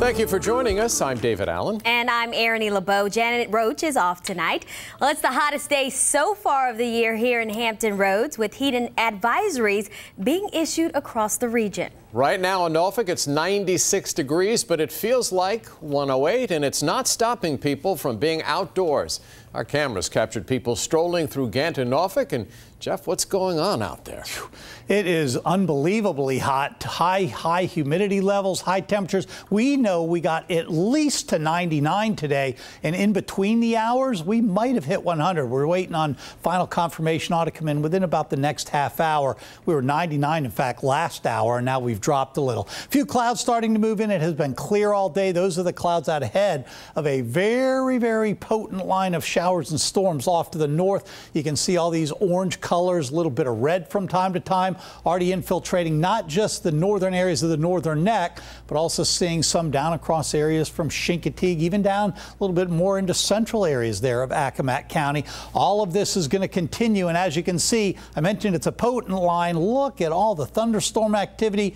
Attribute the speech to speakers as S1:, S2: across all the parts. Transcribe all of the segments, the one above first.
S1: Thank you for joining us. I'm David Allen.
S2: And I'm Arrianee LeBeau. Janet Roach is off tonight. Well, it's the hottest day so far of the year here in Hampton Roads, with heat and advisories being issued across the region. Right now in Norfolk, it's 96 degrees, but it feels like 108, and it's not stopping people from being outdoors. Our cameras captured people strolling through Gant and Norfolk. And Jeff, what's going on out there?
S3: It is unbelievably hot, high humidity levels, high temperatures. We know we got at least to 99 today, and in between the hours, we might have hit 100. We're waiting on final confirmation. Ought to come in within about the next half hour. We were 99, in fact, last hour, and now we've dropped a little. A few clouds starting to move in. It has been clear all day. Those are the clouds out ahead of a very, very potent line of showers and storms off to the north. You can see all these orange colors, a little bit of red from time to time, already infiltrating not just the northern areas of the northern neck, but also seeing some down across areas from Chincoteague, even down a little bit more into central areas there of Accomack County. All of this is going to continue, and as you can see, I mentioned it's a potent line. Look at all the thunderstorm activity.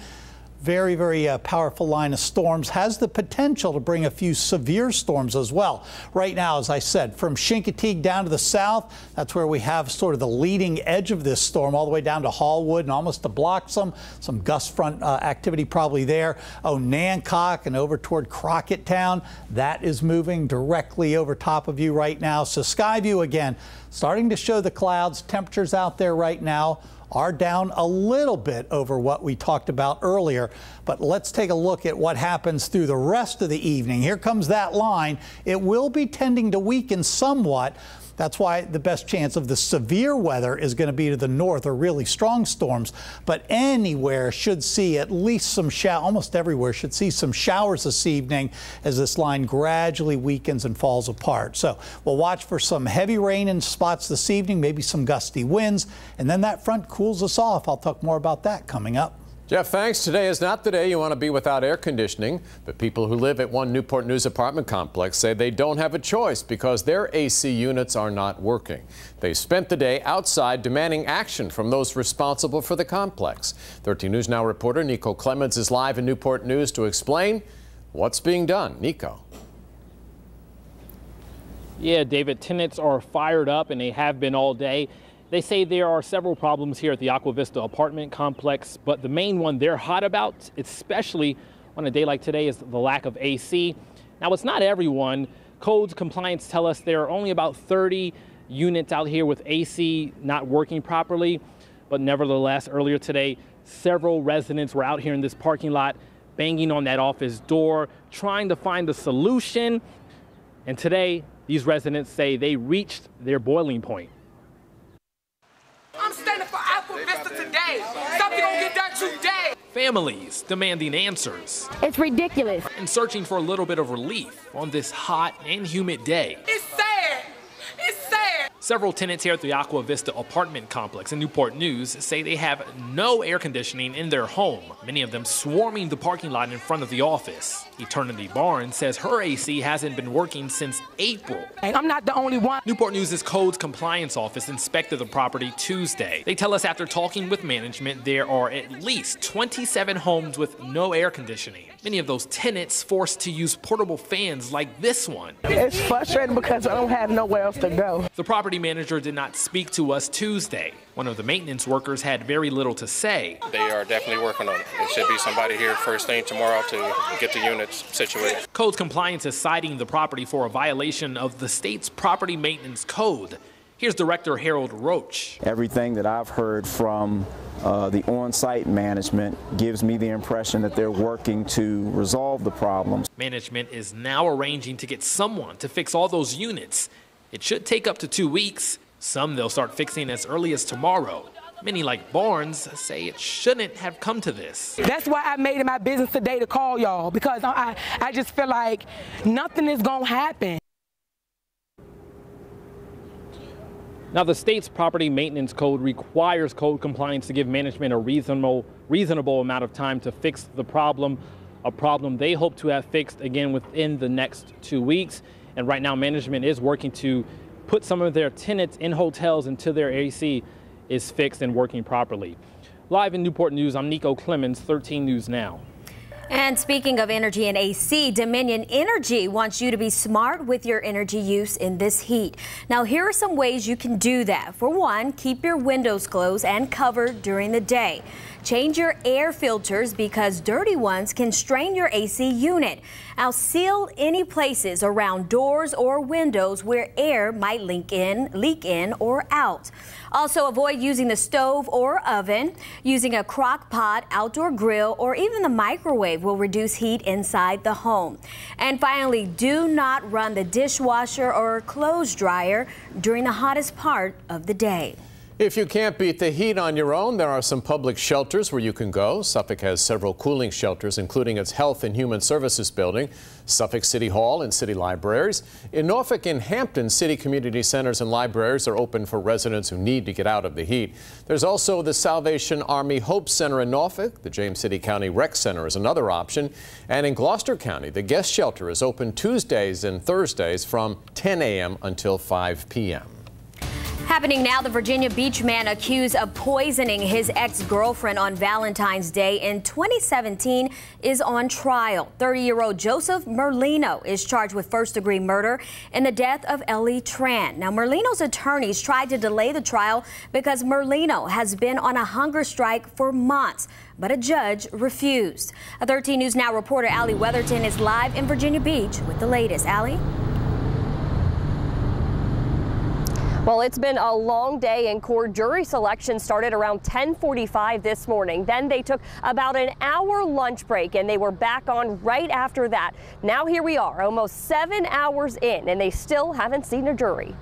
S3: Very, very powerful line of storms. Has the potential to bring a few severe storms as well. Right now, as I said, from Chincoteague down to the south, that's where we have sort of the leading edge of this storm, all the way down to Hallwood and almost to Bloxham. Some gust front activity probably there. Oh, Nancock and over toward Crocketttown. That is moving directly over top of you right now. So Skyview again, starting to show the clouds. Temperatures out there right now are down a little bit over what we talked about earlier. But let's take a look at what happens through the rest of the evening. Here comes that line. It will be tending to weaken somewhat. That's why the best chance of the severe weather is going to be to the north, or really strong storms. But anywhere should see at least some almost everywhere should see some showers this evening as this line gradually weakens and falls apart. So we'll watch for some heavy rain in spots this evening, maybe some gusty winds, and then that front cools us off. I'll talk more about that coming up.
S1: Jeff, thanks. Today is not the day you want to be without air conditioning, but people who live at one Newport News apartment complex say they don't have a choice because their AC units are not working. They spent the day outside demanding action from those responsible for the complex. 13 News Now reporter Nico Clemens is live in Newport News to explain what's being done. Nico.
S4: Yeah, David, tenants are fired up, and they have been all day. They say there are several problems here at the Aqua Vista apartment complex, but the main one they're hot about, especially on a day like today, is the lack of AC. Now, it's not everyone. Codes compliance tell us there are only about 30 units out here with AC not working properly. But nevertheless, earlier today, several residents were out here in this parking lot banging on that office door, trying to find a solution. And today, these residents say they reached their boiling point.
S5: I'm standing for Aqua Vista today. Something gonna get done today.
S4: Families demanding answers.
S6: It's ridiculous.
S4: And searching for a little bit of relief on this hot and humid day.
S5: It's sad. It's sad.
S4: Several tenants here at the Aqua Vista apartment complex in Newport News say they have no air conditioning in their home, many of them swarming the parking lot in front of the office. Eternity Barnes says her AC hasn't been working since April.
S5: I'm not the only one.
S4: Newport News' Codes Compliance Office inspected the property Tuesday. They tell us after talking with management, there are at least 27 homes with no air conditioning. Many of those tenants forced to use portable fans like this one.
S7: It's frustrating because I don't have nowhere else to go.
S4: The property manager did not speak to us Tuesday. One of the maintenance workers had very little to say.
S8: They are definitely working on it. There should be somebody here first thing tomorrow to get the units situated.
S4: Codes Compliance is citing the property for a violation of the state's property maintenance code. Here's Director Harold Roach.
S9: Everything that I've heard from the on-site management gives me the impression that they're working to resolve the problems.
S4: Management is now arranging to get someone to fix all those units. It should take up to 2 weeks. Some they'll start fixing as early as tomorrow. Many, like Barnes, say it shouldn't have come to this.
S7: That's why I made it my business today to call y'all, because I just feel like nothing is going to happen.
S4: Now, the state's property maintenance code requires code compliance to give management a reasonable amount of time to fix the problem, a problem they hope to have fixed again within the next 2 weeks. And right now, management is working to put some of their tenants in hotels until their AC is fixed and working properly. Live in Newport News, I'm Nico Clemens, 13 News Now.
S2: And speaking of energy and AC, Dominion Energy wants you to be smart with your energy use in this heat. Now, here are some ways you can do that. For one, keep your windows closed and covered during the day. Change your air filters because dirty ones can strain your AC unit. Now, seal any places around doors or windows where air might leak in or out. Also, avoid using the stove or oven. Using a crock pot, outdoor grill, or even the microwave will reduce heat inside the home. And finally, do not run the dishwasher or clothes dryer during the hottest part of the day.
S1: If you can't beat the heat on your own, there are some public shelters where you can go. Suffolk has several cooling shelters, including its Health and Human Services building, Suffolk City Hall, and city libraries. In Norfolk and Hampton, city community centers and libraries are open for residents who need to get out of the heat. There's also the Salvation Army Hope Center in Norfolk. The James City County Rec Center is another option. And in Gloucester County, the guest shelter is open Tuesdays and Thursdays from 10 a.m. until 5 p.m.
S2: Happening now, the Virginia Beach man accused of poisoning his ex-girlfriend on Valentine's Day in 2017 is on trial. 30-year-old Joseph Merlino is charged with first-degree murder in the death of Ellie Tran. Now, Merlino's attorneys tried to delay the trial because Merlino has been on a hunger strike for months, but a judge refused. A 13 News Now reporter Allie Weatherton is live in Virginia Beach with the latest. Allie?
S6: Well, it's been a long day in court. Jury selection started around 10:45 this morning. Then they took about an hour lunch break and they were back on right after that. Now here we are, almost 7 hours in, and they still haven't seen a jury.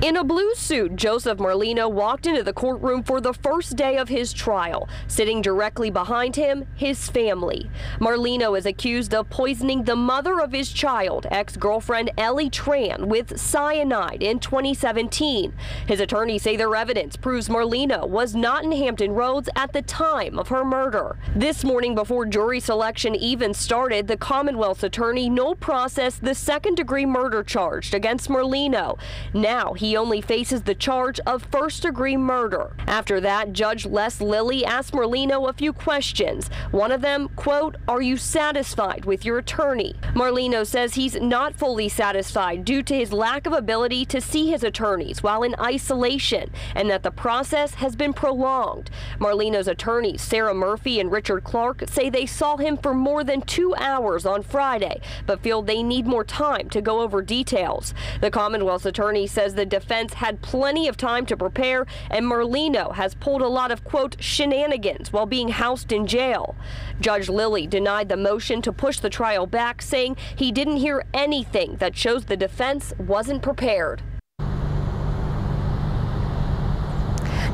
S6: In a blue suit, Joseph Merlino walked into the courtroom for the first day of his trial. Sitting directly behind him, his family. Merlino is accused of poisoning the mother of his child, ex-girlfriend Ellie Tran, with cyanide in 2017. His attorneys say their evidence proves Merlino was not in Hampton Roads at the time of her murder. This morning, before jury selection even started, the Commonwealth's attorney no processed the second-degree murder charge against Merlino. Now he only faces the charge of first-degree murder. After that, Judge Les Lilly asked Merlino a few questions. One of them, quote, "Are you satisfied with your attorney?" Merlino says he's not fully satisfied due to his lack of ability to see his attorneys while in isolation, and that the process has been prolonged. Merlino's attorneys, Sarah Murphy and Richard Clark, say they saw him for more than 2 hours on Friday, but feel they need more time to go over details. The Commonwealth's attorney says the defense had plenty of time to prepare, and Merlino has pulled a lot of, quote, shenanigans while being housed in jail. Judge Lilly denied the motion to push the trial back, saying he didn't hear anything that shows the defense wasn't prepared.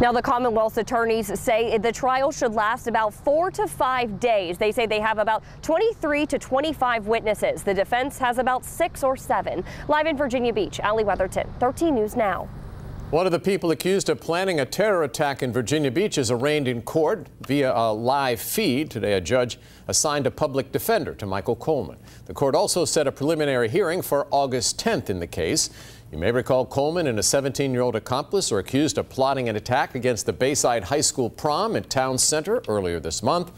S6: Now, the Commonwealth's attorneys say the trial should last about 4 to 5 days. They say they have about 23 to 25 witnesses. The defense has about 6 or 7. Live in Virginia Beach, Allie Weatherton, 13 News Now.
S1: One of the people accused of planning a terror attack in Virginia Beach is arraigned in court via a live feed. Today, a judge assigned a public defender to Michael Coleman. The court also set a preliminary hearing for August 10th in the case. You may recall Coleman and a 17-year-old accomplice are accused of plotting an attack against the Bayside High School prom at Town Center earlier this month.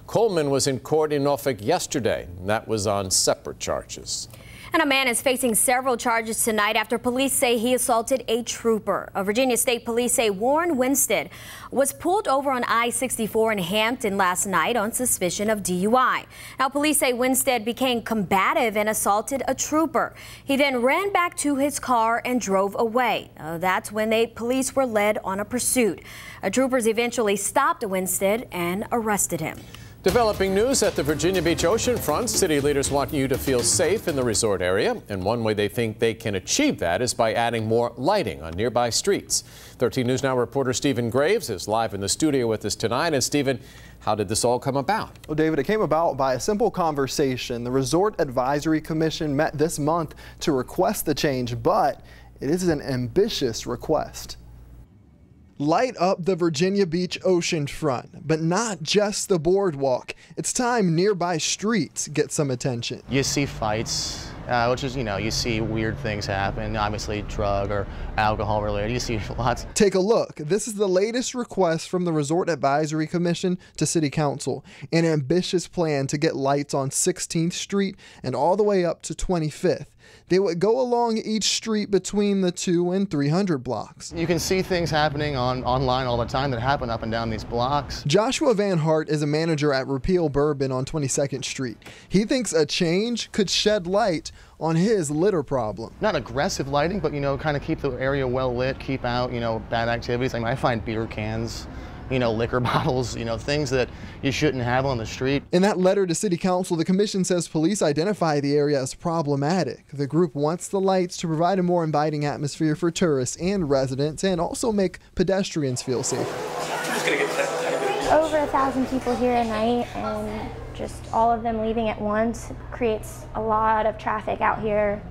S1: Coleman was in court in Norfolk yesterday. That was on separate charges.
S2: And a man is facing several charges tonight after police say he assaulted a trooper. Virginia State Police say Warren Winstead was pulled over on I-64 in Hampton last night on suspicion of DUI. Now, police say Winstead became combative and assaulted a trooper. He then ran back to his car and drove away. That's when police were led on a pursuit. Troopers eventually stopped Winstead and arrested him.
S1: Developing news at the Virginia Beach Oceanfront. City leaders want you to feel safe in the resort area, and one way they think they can achieve that is by adding more lighting on nearby streets. 13 News Now reporter Stephen Graves is live in the studio with us tonight. And Stephen, how did this all come about?
S10: Well, David, it came about by a simple conversation. The Resort Advisory Commission met this month to request the change, but it is an ambitious request. Light up the Virginia Beach oceanfront, but not just the boardwalk. It's time nearby streets get some attention.
S11: You see fights which is, you see weird things happen, obviously drug or alcohol related. You see lots.
S10: Take a look. This is the latest request from the Resort Advisory Commission to City Council. An ambitious plan to get lights on 16th Street and all the way up to 25th. They would go along each street between the 200 and 300 blocks.
S11: You can see things happening online all the time that happen up and down these blocks.
S10: Joshua Van Hart is a manager at Repeal Bourbon on 22nd Street. He thinks a change could shed light on his litter problem.
S11: Not aggressive lighting, but kind of keep the area well lit, keep out bad activities. I find beer cans, liquor bottles, things that you shouldn't have on the street.
S10: In that letter to City Council, the commission says police identify the area as problematic. The group wants the lights to provide a more inviting atmosphere for tourists and residents and also make pedestrians feel safer.
S12: Over 1,000 people here a night, and just all of them leaving at once creates a lot of traffic out here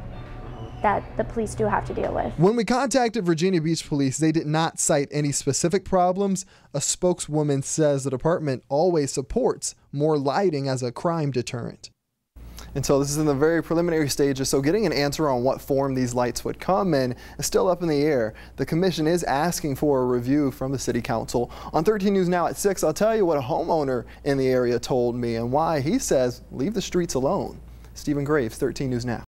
S12: that the police do have to deal with.
S10: When we contacted Virginia Beach Police, they did not cite any specific problems. A spokeswoman says the department always supports more lighting as a crime deterrent. And so this is in the very preliminary stages, so getting an answer on what form these lights would come in is still up in the air. The commission is asking for a review from the City Council. On 13 News Now at 6, I'll tell you what a homeowner in the area told me and why he says leave the streets alone. Stephen Graves, 13 News Now.